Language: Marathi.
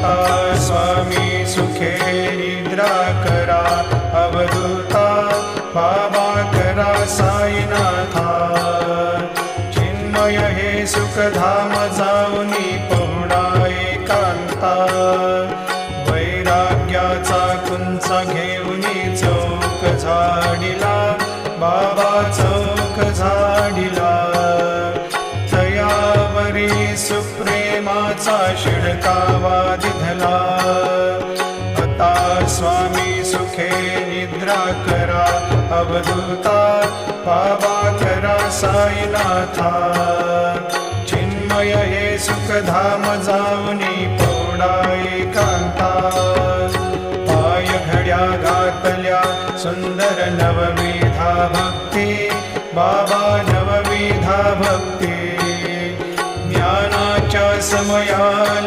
आता स्वामी सुखे निद्रा करा, अवधूता बाबा करा साईनाथा। चिन्मय हे सुखधाम जाऊनी पहुडा एकांता, वैराग्याचा कुंचा घेऊनी चौक झाडिला, बाबा चौक झाडिला। तयावरी सुप्रेमाचा शिडकावा दिधला, आता स्वामी सुखे निद्रा करा, अवधूता बाबा करा साईनाथा। चिन्मय हे सुखधाम जाऊनी पहुडा एकांता, पाय घड्या घातल्या सुंदर नवविधा भक्ती, बाबा नवविधा भक्ती। ज्ञानाच्या समया